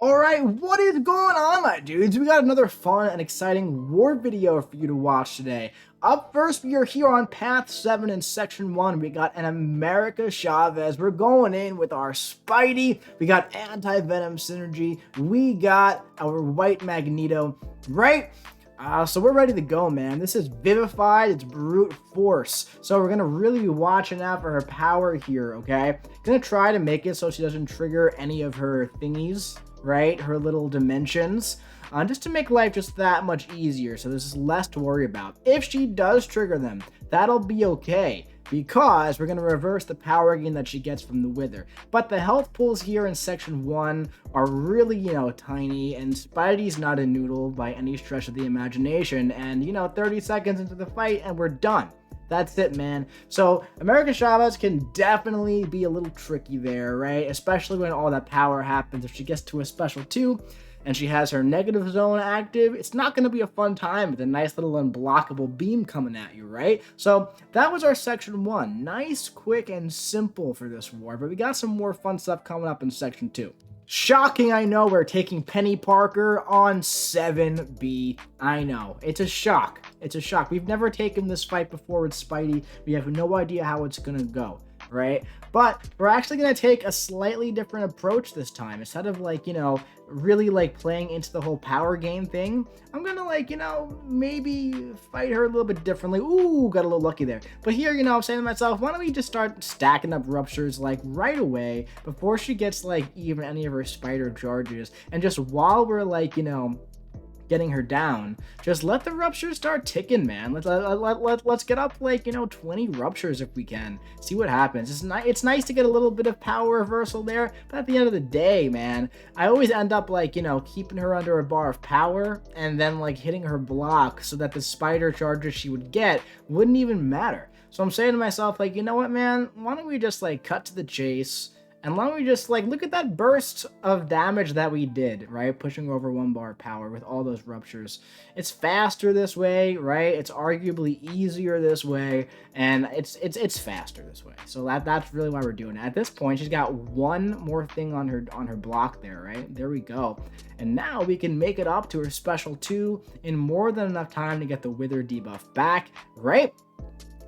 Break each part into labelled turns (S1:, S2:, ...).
S1: Alright, what is going on, my dudes? We got another fun and exciting war video for you to watch today. Up first, we are here on Path 7 in Section 1. We got an America Chavez. We're going in with our Spidey. We got Anti-Venom Synergy. We got our White Magneto, right? So we're ready to go, man. This is Vivified. It's brute force. So we're going to really be watching out for her power here, okay? Going to try to make it so she doesn't trigger any of her thingies, right? Her little dimensions. Just to make life just that much easier, so there's less to worry about. If she does trigger them, that'll be okay, because we're going to reverse the power gain that she gets from the Wither. But the health pools here in Section 1 are really, tiny, and Spidey's not a noodle by any stretch of the imagination, and, 30 seconds into the fight, and we're done. That's it, man. So America Chavez can definitely be a little tricky there, right? Especially when all that power happens. If she gets to a special 2 and she has her negative zone active, it's not going to be a fun time with a nice little unblockable beam coming at you, right? So that was our Section 1. Nice, quick, and simple for this war, but we got some more fun stuff coming up in Section 2. Shocking, I know, we're taking Penny Parker on 7B. I know, it's a shock. It's a shock. We've never taken this fight before with Spidey. We have no idea how it's gonna go, right? But we're actually gonna take a slightly different approach this time. Instead of really playing into the whole power game thing, I'm gonna maybe fight her a little bit differently. Ooh, got a little lucky there. But here, I'm saying to myself, why don't we just start stacking up ruptures right away before she gets even any of her spider charges, and just while we're getting her down, just let the ruptures start ticking, man. Let's get up 20 ruptures if we can. See what happens. It's nice to get a little bit of power reversal there, but at the end of the day, man, I always end up keeping her under a bar of power and then hitting her block so that the spider charges she would get wouldn't even matter. So I'm saying to myself, you know what, man? Why don't we just cut to the chase? And why don't we just look at that burst of damage that we did, right? Pushing over 1 bar of power with all those ruptures. It's faster this way, right? It's arguably easier this way, and it's faster this way. So that's really why we're doing it. At this point, she's got 1 more thing on her block there, right? There we go. And now we can make it up to her special 2 in more than enough time to get the Wither debuff back, right?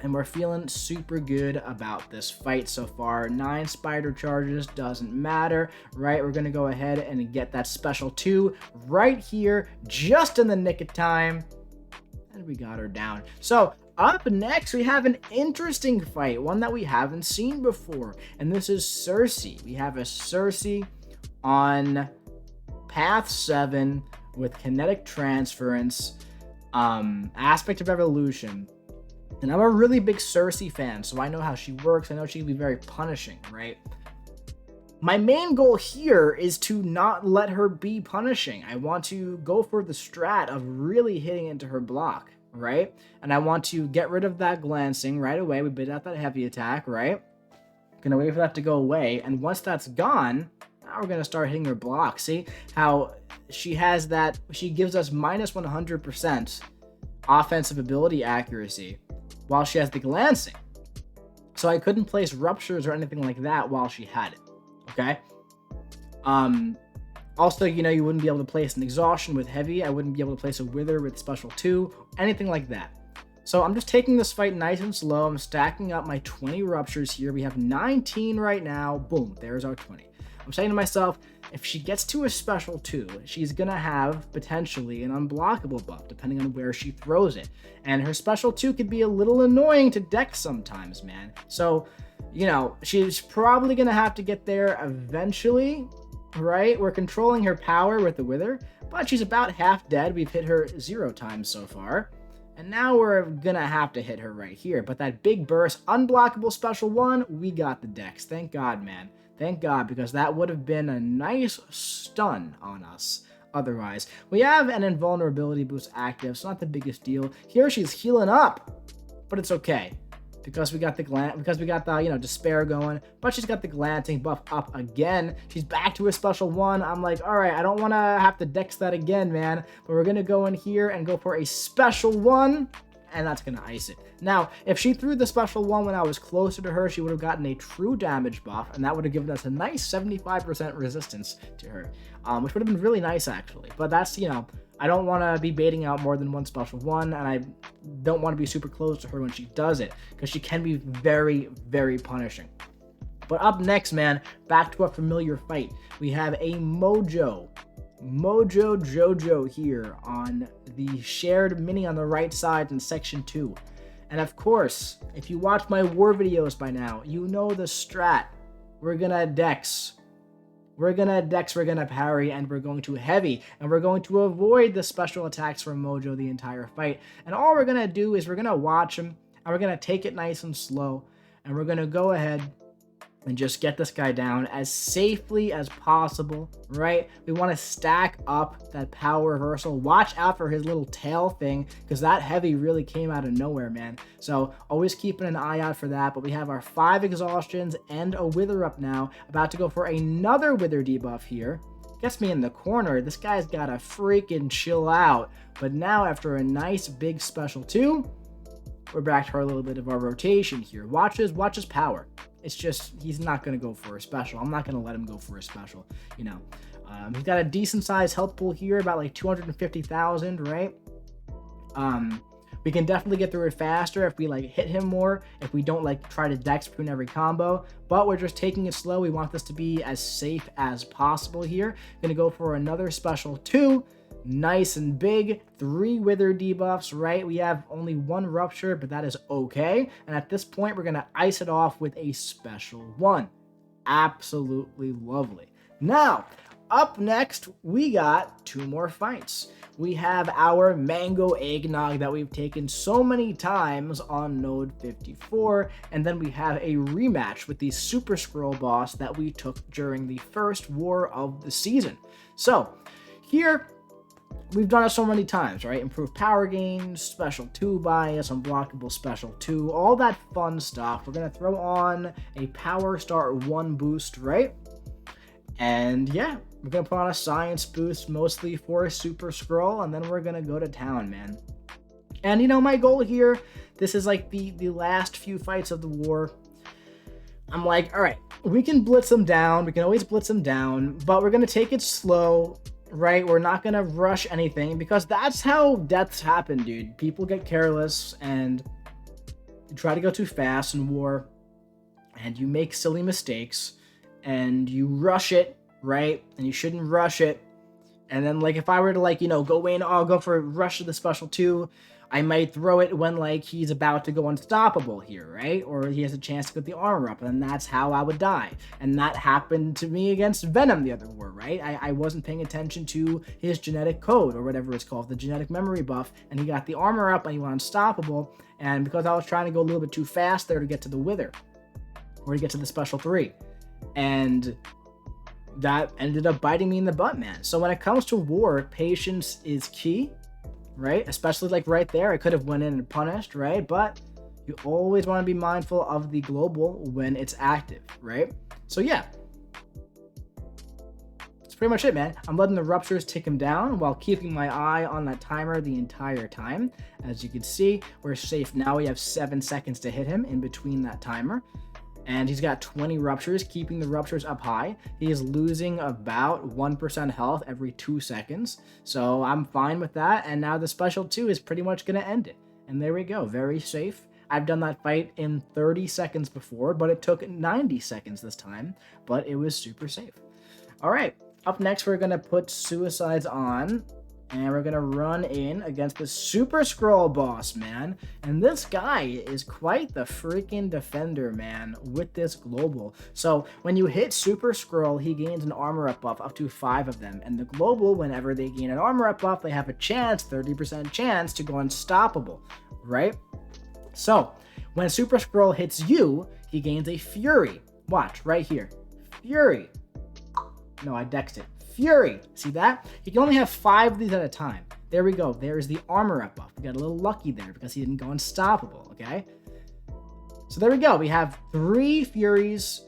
S1: And we're feeling super good about this fight so far. 9 spider charges, doesn't matter, right? We're gonna go ahead and get that special 2 right here, just in the nick of time. And we got her down. So up next, we have an interesting fight, one that we haven't seen before. And this is Cersei. We have a Cersei on Path 7 with kinetic transference, aspect of evolution. And I'm a really big Cersei fan, so I know how she works. I know she can be very punishing, right? My main goal here is to not let her be punishing. I want to go for the strat of really hitting into her block, right? And I want to get rid of that glancing right away. We bid out that heavy attack, right? Gonna wait for that to go away. And once that's gone, now we're gonna start hitting her block. See how she has that, she gives us minus 100% offensive ability accuracy while she has the glancing. So I couldn't place ruptures or anything like that while she had it, okay? Also, you wouldn't be able to place an exhaustion with heavy. I wouldn't be able to place a wither with special 2, anything like that. So I'm just taking this fight nice and slow. I'm stacking up my 20 ruptures here. We have 19 right now. Boom, there's our 20. I'm saying to myself, if she gets to a special 2, she's gonna have potentially an unblockable buff, depending on where she throws it. And her special 2 could be a little annoying to deck sometimes, man. So, she's probably gonna have to get there eventually, right? We're controlling her power with the Wither, but she's about half dead. We've hit her 0 times so far. And now we're gonna have to hit her right here. But that big burst, unblockable special 1, we got the dex. Thank God, man. Thank God, because that would have been a nice stun on us otherwise. We have an invulnerability boost active, so not the biggest deal. Here she's healing up, but it's okay. Because we got the despair going, but she's got the glancing buff up again. She's back to a special 1. I'm like, all right, I don't want to have to dex that again, man. But we're gonna go in here and go for a special 1. and that's going to ice it. Now, if she threw the special one when I was closer to her, she would have gotten a true damage buff, and that would have given us a nice 75% resistance to her, which would have been really nice, actually. But that's, you know, I don't want to be baiting out more than one special one, and I don't want to be super close to her when she does it, because she can be very, very punishing. But up next, man, back to a familiar fight. We have a Mojo Jojo here on the shared mini on the right side in section 2. And of course, if you watch my war videos by now, you know the strat. We're gonna dex, we're gonna parry, and we're going to heavy, and we're going to avoid the special attacks from Mojo the entire fight. And all we're gonna do is we're gonna watch him, and we're gonna take it nice and slow, and we're gonna go ahead and just get this guy down as safely as possible, right? We want to stack up that power reversal. Watch out for his little tail thing, because that heavy really came out of nowhere, man. So always keeping an eye out for that. But we have our 5 exhaustions and a wither up now. About to go for another wither debuff here. Gets me in the corner. This guy's got to freaking chill out. But now after a nice big special 2, we're back to our little bit of our rotation here. Watch his power. It's just, he's not going to go for a special. I'm not going to let him go for a special, you know. He's got a decent sized health pool here, about like 250,000, right? We can definitely get through it faster if we like hit him more, if we don't like try to dex prune every combo, but we're just taking it slow. We want this to be as safe as possible here. Gonna go for another special 2. Nice and big, 3 wither debuffs, right? We have only 1 rupture, but that is okay. And at this point, we're gonna ice it off with a special 1. Absolutely lovely. Now, up next, we got 2 more fights. We have our mango eggnog that we've taken so many times on node 54, and then we have a rematch with the Super Skrull boss that we took during the first war of the season. So, here, we've done it so many times, right? Improved power gain, special 2 bias, unblockable special 2, all that fun stuff. We're going to throw on a power star 1 boost, right? And yeah, we're going to put on a science boost mostly for a Super Skrull, and then we're going to go to town, man. And you know, my goal here, this is like the last few fights of the war. I'm like, all right, we can blitz them down. We can always blitz them down, but we're going to take it slow. Right, we're not gonna rush anything, because that's how deaths happen, dude. People get careless and you try to go too fast in war, and you make silly mistakes, and you rush it, right? And you shouldn't rush it. And then, like, if I were to, like, you know, go in, I'll go for a rush of the special 2, I might throw it when, like, he's about to go unstoppable here, right? Or he has a chance to get the armor up, and that's how I would die. And that happened to me against Venom the other war, right? I wasn't paying attention to his genetic code, or whatever it's called, the genetic memory buff, and he got the armor up, and he went unstoppable, and because I was trying to go a little bit too fast there to get to the wither, or to get to the special 3, and that ended up biting me in the butt, man. So when it comes to war, patience is key, right? Especially like right there, I could have went in and punished, right? But you always want to be mindful of the global when it's active, right? So yeah, that's pretty much it, man. I'm letting the ruptures tick him down while keeping my eye on that timer the entire time. As you can see, we're safe now. We have 7 seconds to hit him in between that timer. And he's got 20 ruptures, keeping the ruptures up high. He is losing about 1% health every 2 seconds. So I'm fine with that. And now the special 2 is pretty much going to end it. And there we go. Very safe. I've done that fight in 30 seconds before, but it took 90 seconds this time. But it was super safe. All right. Up next, we're going to put Suicides on. And we're going to run in against the Super Skrull boss, man. And this guy is quite the freaking defender, man, with this global. So when you hit Super Skrull, he gains an armor up buff, up to 5 of them. And the global, whenever they gain an armor up buff, they have a chance, 30% chance, to go unstoppable, right? So when Super Skrull hits you, he gains a Fury. Watch, right here. Fury. No, I dexed it. Fury. See that? He can only have 5 of these at a time. There we go. There's the armor up buff. We got a little lucky there because he didn't go unstoppable, okay? So there we go. We have 3 Furies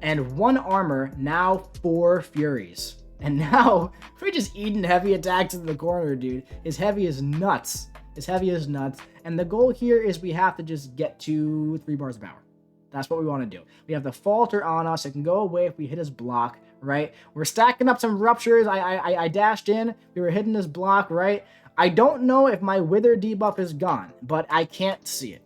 S1: and 1 armor, now 4 Furies. And now we're just eating heavy attacks in the corner, dude. His heavy is nuts. is heavy as nuts. And the goal here is we have to just get to 3 bars of power. That's what we want to do. We have the falter on us. It can go away if we hit his block, right? We're stacking up some ruptures. I dashed in. We were hitting his block, right? I don't know if my wither debuff is gone, but I can't see it.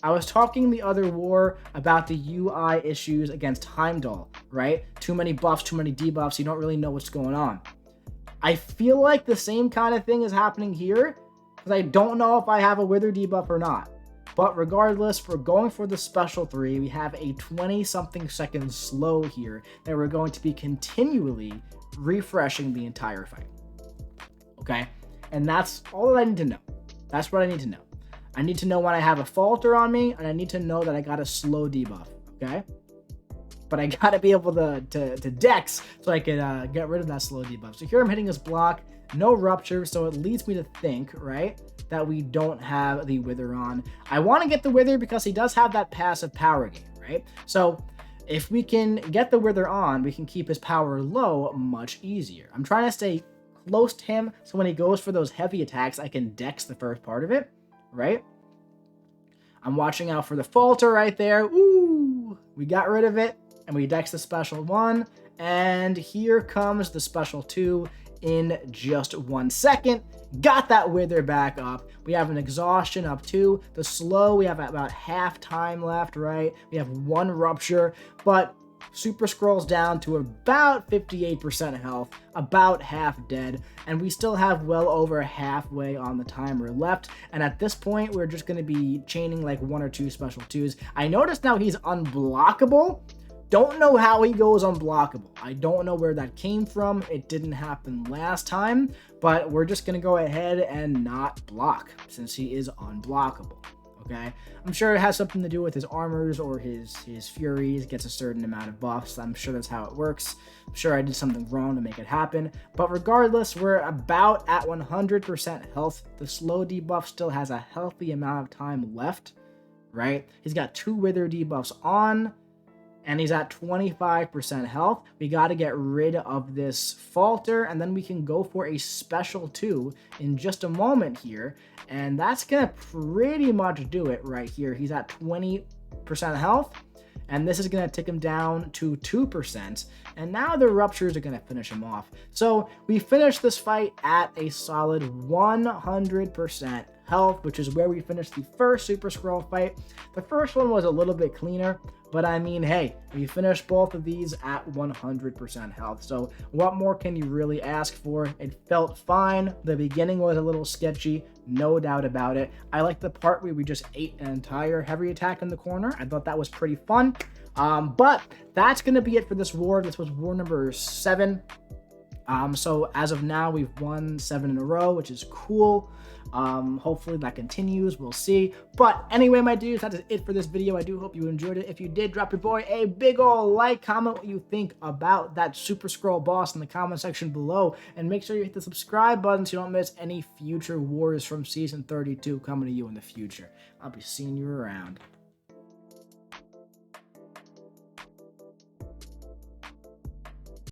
S1: I was talking the other war about the UI issues against Heimdall, right? Too many buffs, too many debuffs. You don't really know what's going on. I feel like the same kind of thing is happening here because I don't know if I have a wither debuff or not. But regardless, we're going for the special 3. We have a 20-something second slow here that we're going to be continually refreshing the entire fight. Okay? And that's all that I need to know. That's what I need to know. I need to know when I have a falter on me, and I need to know that I got a slow debuff, okay? But I gotta be able to dex so I can get rid of that slow debuff. So here I'm hitting his block, no rupture, so it leads me to think, right, that we don't have the wither on. I want to get the wither because he does have that passive power gain, right? So if we can get the wither on, we can keep his power low much easier. I'm trying to stay close to him so when he goes for those heavy attacks, I can dex the first part of it. Right? I'm watching out for the falter right there. Ooh, we got rid of it, and we dex the special 1, and here comes the special 2 in just 1 second. Got that wither back up. We have an exhaustion up 2. The slow, we have about half time left, right? We have 1 rupture, but Super Skrull's down to about 58% health, about half dead, and we still have well over halfway on the timer left. And at this point, we're just going to be chaining like 1 or 2 special 2s. I noticed now he's unblockable. Don't know how he goes unblockable. I don't know where that came from. It didn't happen last time, but we're just going to go ahead and not block since he is unblockable. Okay, I'm sure it has something to do with his armors or his furies, gets a certain amount of buffs. I'm sure that's how it works. I'm sure I did something wrong to make it happen. But regardless, we're about at 100% health. The slow debuff still has a healthy amount of time left, right? He's got 2 wither debuffs on, and he's at 25% health. We got to get rid of this falter, and then we can go for a special 2 in just a moment here. And that's going to pretty much do it right here. He's at 20% health, and this is going to tick him down to 2%. And now the ruptures are going to finish him off. So we finished this fight at a solid 100% health, which is where we finished the first Super Skrull fight. The first one was a little bit cleaner, but I mean, hey, we finished both of these at 100% health. So what more can you really ask for? It felt fine. The beginning was a little sketchy, no doubt about it. I like the part where we just ate an entire heavy attack in the corner. I thought that was pretty fun. But that's going to be it for this war. This was war number 7. So as of now, we've won 7 in a row, which is cool. Hopefully that continues. We'll see. But anyway, my dudes, that is it for this video. I do hope you enjoyed it. If you did, drop your boy a big ol' like, comment what you think about that Super Skrull boss in the comment section below, and make sure you hit the subscribe button so you don't miss any future wars from season 32 coming to you in the future. I'll be seeing you around.